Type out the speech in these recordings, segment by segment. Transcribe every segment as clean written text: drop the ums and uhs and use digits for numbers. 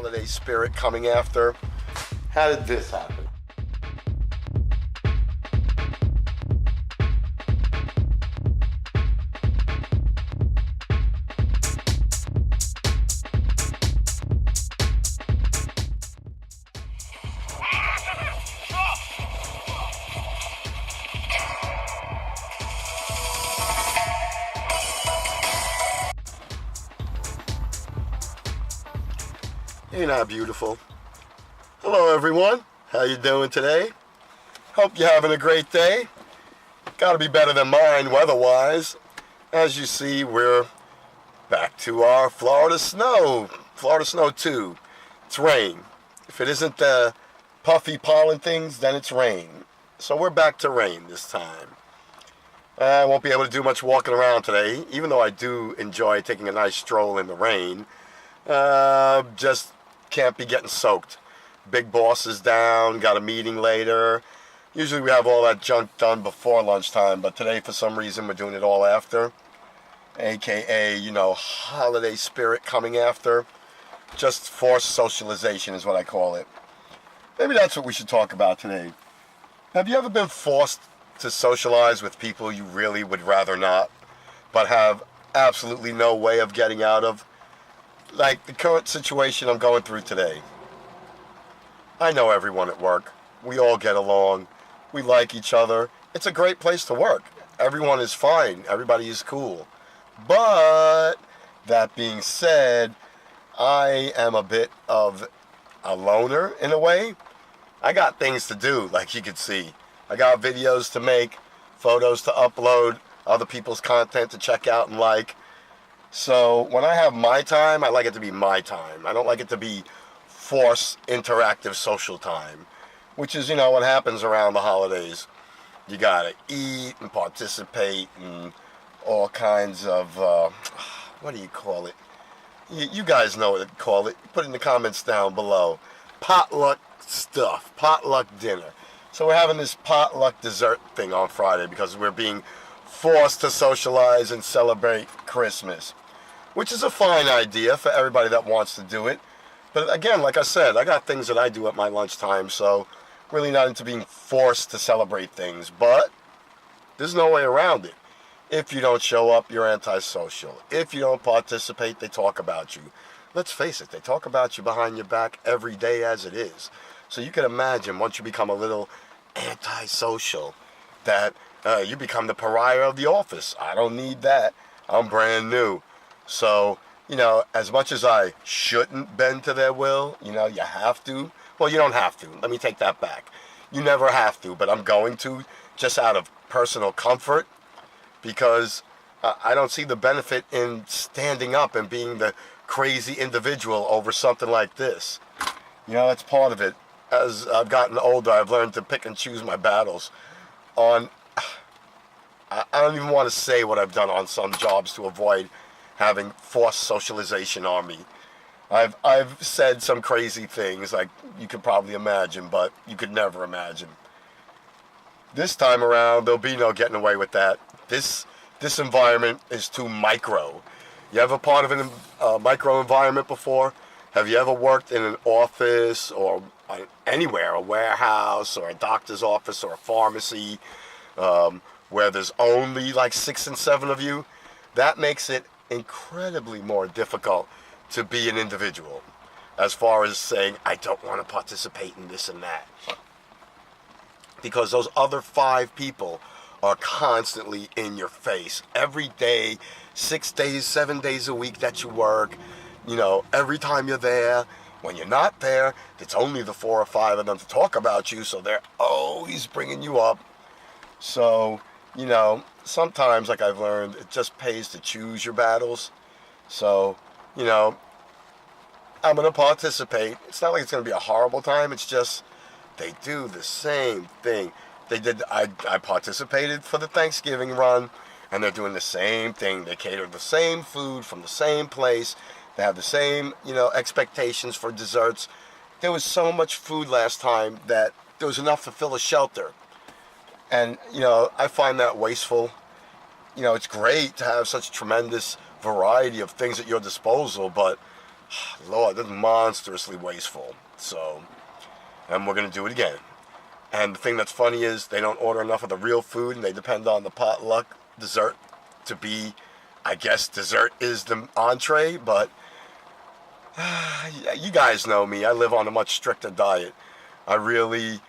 holiday spirit coming after. How did this happen? Ain't that beautiful? Hello everyone, how you doing today? Hope you're having a great day. Gotta be better than mine weather-wise. As you see, we're back to our Florida snow 2. It's rain. If it isn't the puffy pollen things, then it's rain. So we're back to rain this time. I won't be able to do much walking around today, even though I do enjoy taking a nice stroll in the rain. Just can't be getting soaked. Big boss is down, got a meeting later. Usually we have all that junk done before lunchtime, but today for some reason we're doing it all after. AKA, holiday spirit coming after. Just forced socialization is what I call it. Maybe that's what we should talk about today. Have you ever been forced to socialize with people you really would rather not, but have absolutely no way of getting out of? Like the current situation I'm going through today. I know everyone at work. We all get along. We like each other. It's a great place to work. Everyone is fine. Everybody is cool. But that being said, I am a bit of a loner in a way. I got things to do, like you can see. I got videos to make, photos to upload, other people's content to check out and like. So when I have my time, I like it to be my time. I don't like it to be forced interactive social time, which is, what happens around the holidays. You gotta eat and participate and all kinds of, what do you call it? You guys know what to call it. Put it in the comments down below. Potluck stuff, potluck dinner. So we're having this potluck dessert thing on Friday because we're being forced to socialize and celebrate Christmas, which is a fine idea for everybody that wants to do it. But again, like I said, I got things that I do at my lunchtime, so really not into being forced to celebrate things. But there's no way around it. If you don't show up, you're antisocial. If you don't participate, they talk about you. Let's face it, they talk about you behind your back every day as it is. So you can imagine once you become a little antisocial that you become the pariah of the office. I don't need that. I'm brand new. So, as much as I shouldn't bend to their will, you have to. Well, you don't have to. Let me take that back. You never have to, but I'm going to just out of personal comfort because I don't see the benefit in standing up and being the crazy individual over something like this. That's part of it. As I've gotten older, I've learned to pick and choose my battles. I don't even want to say what I've done on some jobs to avoid having forced socialization on me. I've said some crazy things like you could probably imagine, but you could never imagine. This time around, there'll be no getting away with that. This environment is too micro. You ever part of a micro environment before? Have you ever worked in an office or anywhere, a warehouse or a doctor's office or a pharmacy, where there's only like 6 and 7 of you? That makes it incredibly more difficult to be an individual as far as saying, I don't want to participate in this and that. Because those other 5 people are constantly in your face. Every day, 6 days, 7 days a week that you work, every time you're there. When you're not there, it's only the 4 or 5 of them to talk about you, so they're always bringing you up. So, sometimes, like I've learned, it just pays to choose your battles. So, I'm going to participate. It's not like it's going to be a horrible time. It's just they do the same thing. I participated for the Thanksgiving run, and they're doing the same thing. They cater the same food from the same place. They have the same, expectations for desserts. There was so much food last time that there was enough to fill a shelter. And, I find that wasteful. It's great to have such tremendous variety of things at your disposal, but Lord, that's monstrously wasteful. So, and we're going to do it again. And the thing that's funny is they don't order enough of the real food, and they depend on the potluck dessert to be, I guess dessert is the entree, but you guys know me. I live on a much stricter diet. I really,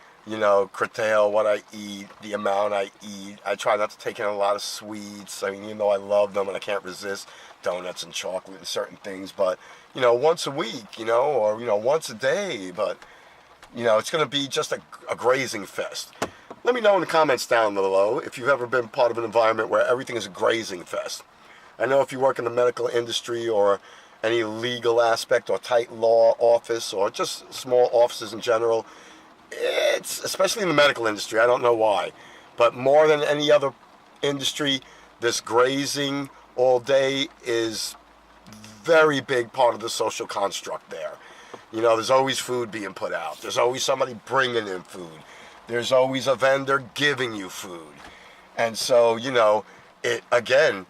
curtail what I eat, the amount I eat. I try not to take in a lot of sweets. I mean, even though I love them and I can't resist donuts and chocolate and certain things, but, once a week, or, once a day, but, it's going to be just a grazing fest. Let me know in the comments down below if you've ever been part of an environment where everything is a grazing fest. I know if you work in the medical industry or any legal aspect or tight law office or just small offices in general, it's, especially in the medical industry, I don't know why, but more than any other industry, this grazing all day is very big part of the social construct there. There's always food being put out. There's always somebody bringing in food. There's always a vendor giving you food. And so, it, again,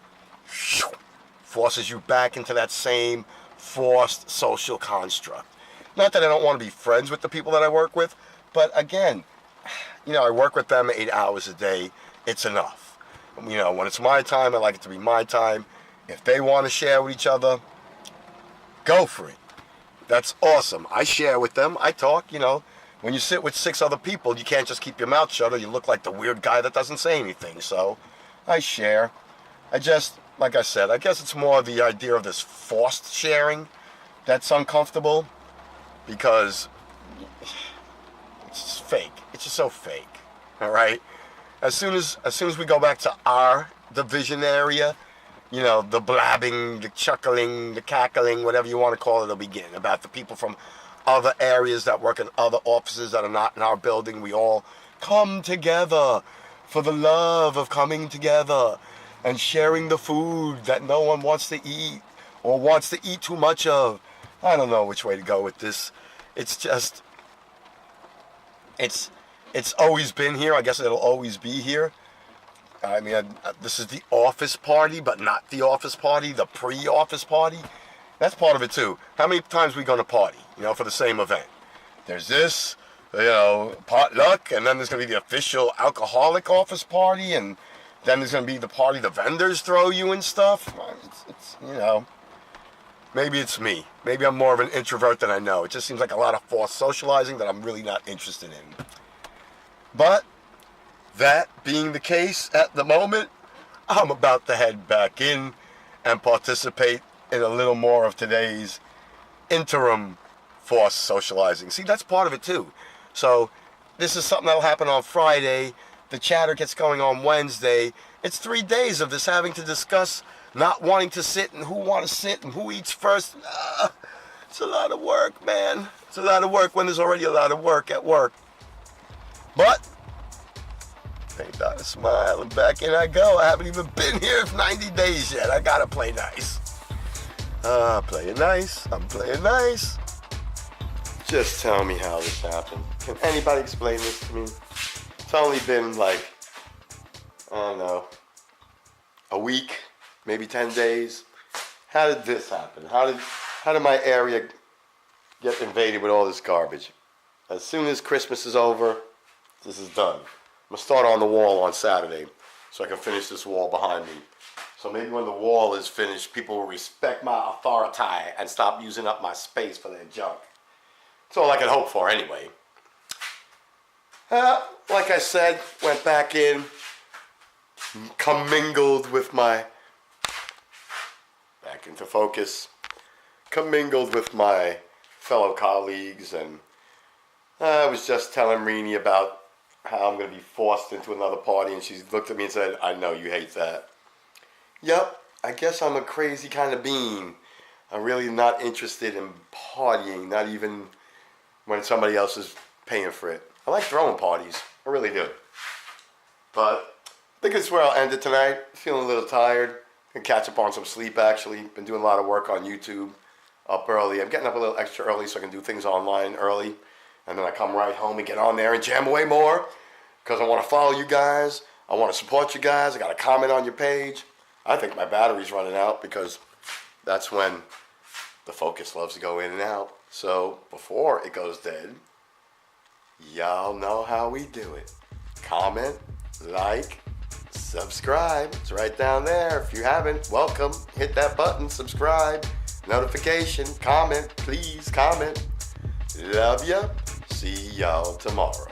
forces you back into that same forced social construct. Not that I don't want to be friends with the people that I work with, but again, I work with them 8 hours a day. It's enough. When it's my time, I like it to be my time. If they want to share with each other, go for it. That's awesome. I share with them. I talk, When you sit with 6 other people, you can't just keep your mouth shut or you look like the weird guy that doesn't say anything. So I share. Like I said, I guess it's more the idea of this forced sharing that's uncomfortable because it's just fake. It's just so fake. All right? As soon as we go back to our division area, the blabbing, the chuckling, the cackling, whatever you want to call it, will begin about the people from other areas that work in other offices that are not in our building. We all come together for the love of coming together and sharing the food that no one wants to eat or wants to eat too much of. I don't know which way to go with this. It's just, it's always been here. I guess it'll always be here. I mean, this is the office party, but not the office party, the pre-office party. That's part of it too. How many times are we going to party, for the same event? There's this, potluck, and then there's going to be the official alcoholic office party, and then there's going to be the party the vendors throw you and stuff. It's maybe it's me. Maybe I'm more of an introvert than I know. It just seems like a lot of forced socializing that I'm really not interested in. But that being the case at the moment, I'm about to head back in and participate in a little more of today's interim forced socializing. See, that's part of it too. So this is something that'll happen on Friday. The chatter gets going on Wednesday. It's 3 days of this having to discuss not wanting to sit and who want to sit and who eats first. It's a lot of work, man. It's a lot of work when there's already a lot of work at work. But thank God, a smile, and back in I go. I haven't even been here for 90 days yet. I gotta play nice. Playing nice. I'm playing nice. Just tell me how this happened. Can anybody explain this to me? It's only been like, I don't know, a week, maybe 10 days. How did this happen? How did my area get invaded with all this garbage? As soon as Christmas is over, this is done. I'm going to start on the wall on Saturday so I can finish this wall behind me. So maybe when the wall is finished, people will respect my authority and stop using up my space for their junk. That's all I can hope for anyway. Like I said, went back in, commingled with my, back into focus, commingled with my fellow colleagues, and I was just telling Rini about how I'm going to be forced into another party, and she looked at me and said, I know you hate that. Yep, I guess I'm a crazy kind of being. I'm really not interested in partying, not even when somebody else is paying for it. I like throwing parties, I really do. But I think this is where I'll end it tonight. Feeling a little tired. Can catch up on some sleep actually. Been doing a lot of work on YouTube. Up early. I'm getting up a little extra early so I can do things online early. And then I come right home and get on there and jam away more. Because I want to follow you guys. I want to support you guys. I got to comment on your page. I think my battery's running out because that's when the focus loves to go in and out. So before it goes dead, y'all know how we do it. Comment, like, subscribe. It's right down there. If you haven't, welcome. Hit that button, subscribe, notification, comment, please comment. Love ya. See y'all tomorrow.